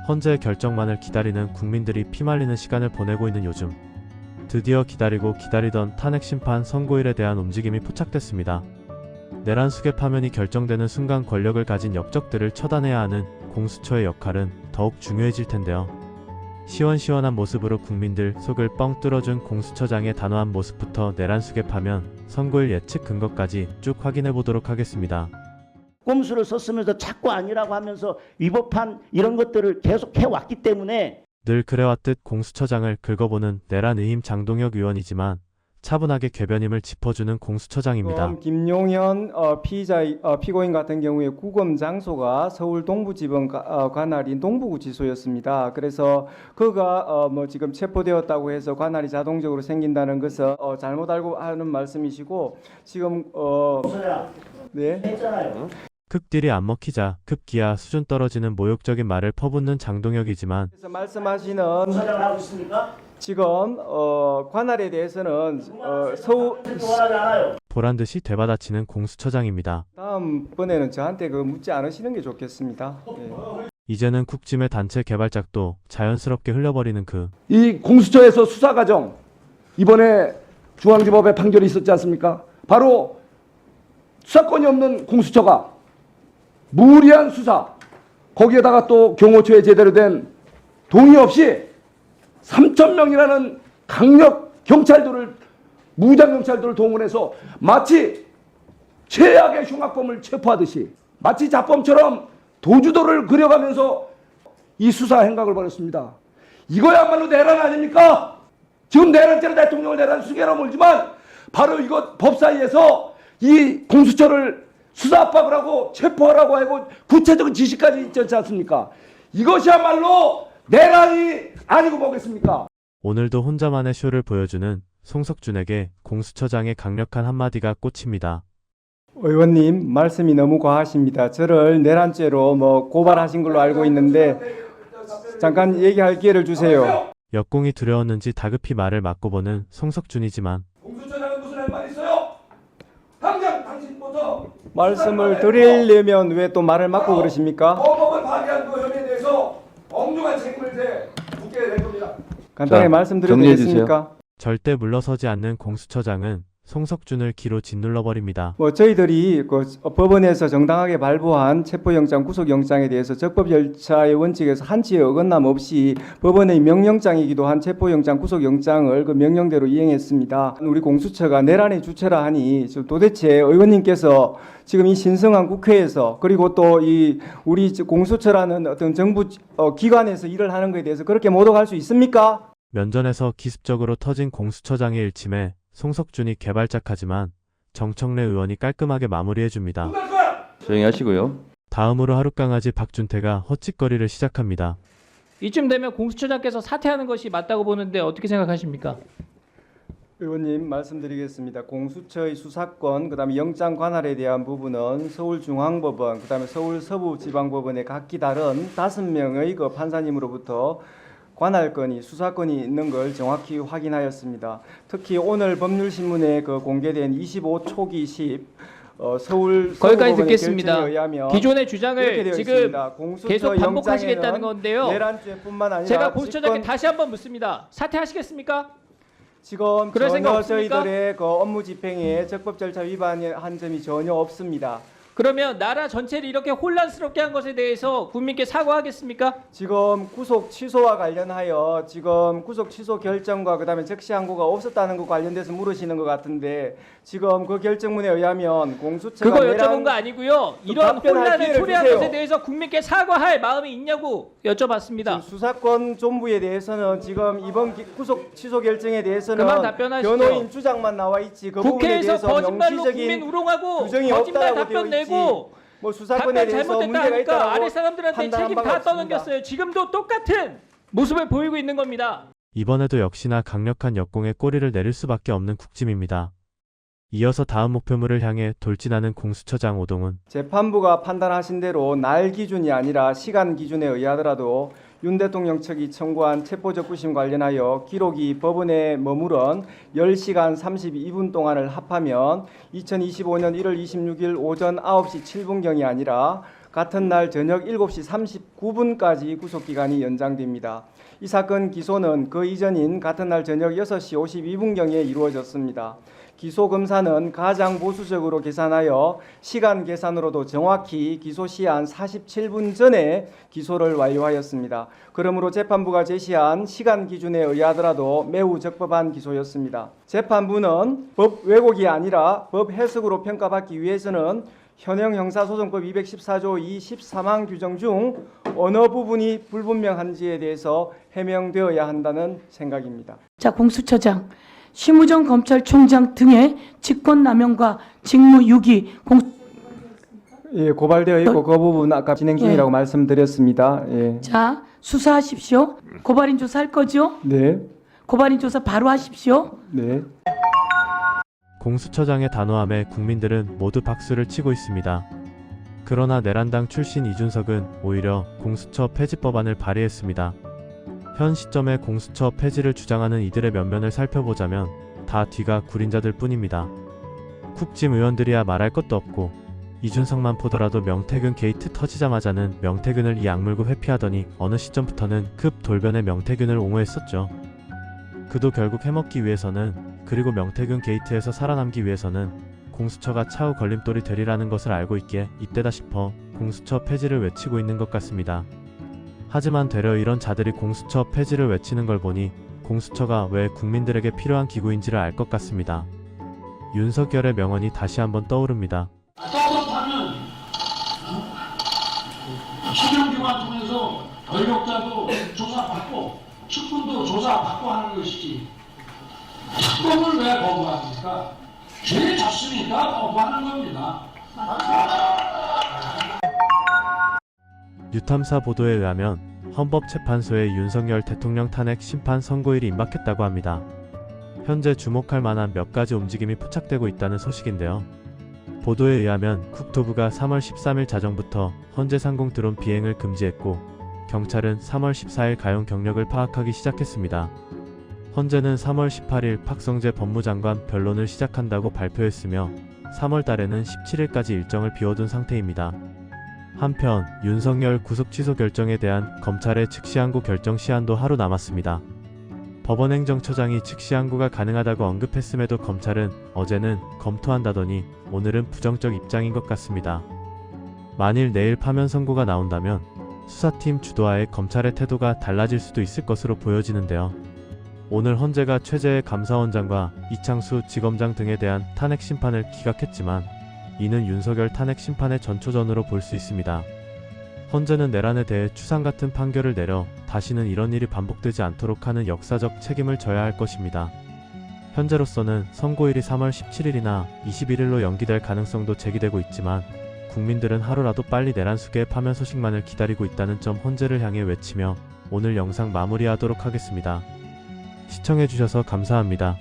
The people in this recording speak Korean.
헌재의 결정만을 기다리는 국민들이 피말리는 시간을 보내고 있는 요즘, 드디어 기다리고 기다리던 탄핵 심판 선고일에 대한 움직임이 포착됐습니다. 내란 수계 파면이 결정되는 순간 권력을 가진 역적들을 처단해야 하는 공수처의 역할은 더욱 중요해질 텐데요. 시원시원한 모습으로 국민들 속을 뻥 뚫어준 공수처장의 단호한 모습부터 내란 수계 파면, 선고일 예측 근거까지 쭉 확인해 보도록 하겠습니다. 꼼수를 썼으면서 자꾸 아니라고 하면서 위법한 이런 것들을 계속 해왔기 때문에 늘 그래왔듯 공수처장을 긁어보는 내란 의힘 장동혁 의원이지만 차분하게 궤변임을 짚어주는 공수처장입니다. 김용현 피고인 같은 경우에 구금 장소가 서울 동부지법 관할인 동부구치소였습니다. 그래서 그가 지금 체포되었다고 해서 관할이 자동적으로 생긴다는 것은 잘못 알고 하는 말씀이시고 지금 네. 했잖아요. 극딜이 안 먹히자 급기야 수준 떨어지는 모욕적인 말을 퍼붓는 장동혁이지만 그래서 말씀하시는 수사장을 하고 있습니까? 지금 관할에 대해서는 서울 원하지 않아요. 보란듯이 되받아치는 공수처장입니다. 다음번에는 저한테 묻지 않으시는 게 좋겠습니다. 네. 이제는 국짐의 단체 개발작도 자연스럽게 흘려버리는 이 공수처에서 수사 과정, 이번에 중앙지법의 판결이 있었지 않습니까? 바로 수사권이 없는 공수처가 무리한 수사, 거기에다가 또 경호처에 제대로 된 동의 없이 3,000명이라는 강력 경찰들을, 무장 경찰들을 동원해서 마치 최악의 흉악범을 체포하듯이 마치 자범처럼 도주도를 그려가면서 이 수사 행각을 벌였습니다. 이거야말로 내란 아닙니까? 지금 내란죄로 대통령을 내란 수개로 몰지만 바로 이것 법사위에서 이 공수처를 수사 압박을 하고 체포하라고 하고 구체적인 지시까지 있지 않습니까? 이것이야말로 내란이 아니고 뭐겠습니까? 오늘도 혼자만의 쇼를 보여주는 송석준에게 공수처장의 강력한 한마디가 꽂힙니다. 의원님 말씀이 너무 과하십니다. 저를 내란죄로 고발하신 걸로 알고 있는데 잠깐 얘기할 기회를 주세요. 역공이 두려웠는지 다급히 말을 막고보는 송석준이지만 공수처장은 무슨 할 말 있어요? 당장 당신부터 말씀을 드리려면 왜 또 말을 막고 그러십니까? 법을 파괴한 그 혐의에 대해서 엄중한 책임을 묻게 될 겁니다. 간단하게 말씀드려도 되겠습니까? 절대 물러서지 않는 공수처장은 송석준을 기로 짓눌러버립니다. 저희들이 법원에서 정당하게 발부한 체포영장, 구속영장에 대해서 적법 절차의 원칙에서 한치의 어긋남 없이 법원의 명령장이기도 한 체포영장, 구속영장을 그 명령대로 이행했습니다. 우리 공수처가 내란의 주체라 하니 도대체 의원님께서 지금 이 신성한 국회에서 그리고 또 이 우리 공수처라는 어떤 정부 기관에서 일을 하는 것에 대해서 그렇게 모독할 수 있습니까? 면전에서 기습적으로 터진 공수처장의 일침에 송석준이 개발작하지만 정청래 의원이 깔끔하게 마무리해줍니다. 조용히 하시고요. 다음으로 하룻강아지 박준태가 헛짓거리를 시작합니다. 이쯤 되면 공수처장께서 사퇴하는 것이 맞다고 보는데 어떻게 생각하십니까? 의원님 말씀드리겠습니다. 공수처의 수사권, 그다음에 영장 관할에 대한 부분은 서울중앙법원, 그다음에 서울서부지방법원의 각기 다른 5명의 그 판사님으로부터 관할권이, 수사권이 있는 걸 정확히 확인하였습니다. 특히 오늘 법률신문에 공개된 25초기 10 서울 거기까지 듣겠습니다. 결정에 의하면 기존의 주장을 지금 계속 반복하시겠다는 건데요. 내란죄뿐만 아니라 제가 공수처장께 다시 한번 묻습니다. 사퇴하시겠습니까? 지금 그럴 생각 전혀 없습니까? 저희들의 업무 집행에 적법 절차 위반한 점이 전혀 없습니다. 그러면 나라 전체를 이렇게 혼란스럽게 한 것에 대해서 국민께 사과하겠습니까? 지금 구속 취소와 관련하여 지금 구속 취소 결정과 그다음에 적시 항고가 없었다는 것 관련돼서 물으시는 것 같은데 지금 그 결정문에 의하면 공수처가 그거 여쭤본 거 아니고요. 이런 답변할 혼란을 기회를 초래한 주세요. 것에 대해서 국민께 사과할 마음이 있냐고 여쭤봤습니다. 지금 수사권 존부에 대해서는 지금 이번 구속 취소 결정에 대해서는 그만 답변하시죠. 변호인 주장만 나와 있지 그 부분에 국회에서 대해서 거짓말로 국민 명시적인 우롱하고 규정이 거짓말 없다고 답변 되어 있지. 내고 뭐 수사권에 답변 대해서 잘못됐다 문제가 하니까 있다고 아래 사람들한테 판단한 책임 바가 다 없습니다. 떠넘겼어요. 지금도 똑같은 모습을 보이고 있는 겁니다. 이번에도 역시나 강력한 역공에 꼬리를 내릴 수밖에 없는 국짐입니다. 이어서 다음 목표물을 향해 돌진하는 공수처장 오동훈. 재판부가 판단하신 대로 날 기준이 아니라 시간 기준에 의하더라도 윤 대통령 측이 청구한 체포적부심 관련하여 기록이 법원에 머무른 10시간 32분 동안을 합하면 2025년 1월 26일 오전 9시 7분경이 아니라 같은 날 저녁 7시 39분까지 구속기간이 연장됩니다. 이 사건 기소는 그 이전인 같은 날 저녁 6시 52분경에 이루어졌습니다. 기소 검사는 가장 보수적으로 계산하여 시간 계산으로도 정확히 기소 시한 47분 전에 기소를 완료하였습니다. 그러므로 재판부가 제시한 시간 기준에 의하더라도 매우 적법한 기소였습니다. 재판부는 법 왜곡이 아니라 법 해석으로 평가받기 위해서는 현행 형사소송법 214조 2 13항 규정 중 어느 부분이 불분명한지에 대해서 해명되어야 한다는 생각입니다. 자, 공수처장, 심우정 검찰총장 등의 직권남용과 직무유기 예, 고발되어 있고 그 부분 아까 진행 중이라고 말씀드렸습니다. 예. 자, 수사하십시오. 고발인 조사할 거죠? 네. 고발인 조사 바로 하십시오. 네. 공수처장의 단호함에 국민들은 모두 박수를 치고 있습니다. 그러나 내란당 출신 이준석은 오히려 공수처 폐지법안을 발의했습니다. 현 시점에 공수처 폐지를 주장하는 이들의 면면을 살펴보자면 다 뒤가 구린 자들 뿐입니다. 쿡짐 의원들이야 말할 것도 없고 이준석만 보더라도 명태균 게이트 터지자마자는 명태균을 이 악물고 회피하더니 어느 시점부터는 급 돌변의 명태균을 옹호했었죠. 그도 결국 해먹기 위해서는, 그리고 명태균 게이트에서 살아남기 위해서는 공수처가 차후 걸림돌이 되리라는 것을 알고 있기에 이때다 싶어 공수처 폐지를 외치고 있는 것 같습니다. 하지만 되려 이런 자들이 공수처 폐지를 외치는 걸 보니 공수처가 왜 국민들에게 필요한 기구인지를 알 것 같습니다. 윤석열의 명언이 다시 한번 떠오릅니다. 떳떳하면 수경기관 통해서 권력자도 조사받고 측근도 조사받고 하는 것이지 특검을 왜 거부합니까? 죄 졌으니까 거부하는 겁니다. 뉴탐사 보도에 의하면 헌법재판소에 윤석열 대통령 탄핵 심판 선고일이 임박했다고 합니다. 현재 주목할 만한 몇 가지 움직임이 포착되고 있다는 소식인데요. 보도에 의하면 국토부가 3월 13일 자정부터 헌재상공 드론 비행을 금지했고 경찰은 3월 14일 가용 경력을 파악하기 시작했습니다. 헌재는 3월 18일 박성재 법무장관 변론을 시작한다고 발표했으며 3월 달에는 17일까지 일정을 비워둔 상태입니다. 한편 윤석열 구속 취소 결정에 대한 검찰의 즉시항고 결정 시한도 하루 남았습니다. 법원행정처장이 즉시항고가 가능하다고 언급했음에도 검찰은 어제는 검토한다더니 오늘은 부정적 입장인 것 같습니다. 만일 내일 파면 선고가 나온다면 수사팀 주도하에 검찰의 태도가 달라질 수도 있을 것으로 보여지는데요. 오늘 헌재가 최재해 감사원장과 이창수 지검장 등에 대한 탄핵 심판을 기각했지만 이는 윤석열 탄핵 심판의 전초전으로 볼 수 있습니다. 헌재는 내란에 대해 추상같은 판결을 내려 다시는 이런 일이 반복되지 않도록 하는 역사적 책임을 져야 할 것입니다. 현재로서는 선고일이 3월 17일이나 21일로 연기될 가능성도 제기되고 있지만 국민들은 하루라도 빨리 내란 수계의 파면 소식만을 기다리고 있다는 점 헌재를 향해 외치며 오늘 영상 마무리하도록 하겠습니다. 시청해주셔서 감사합니다.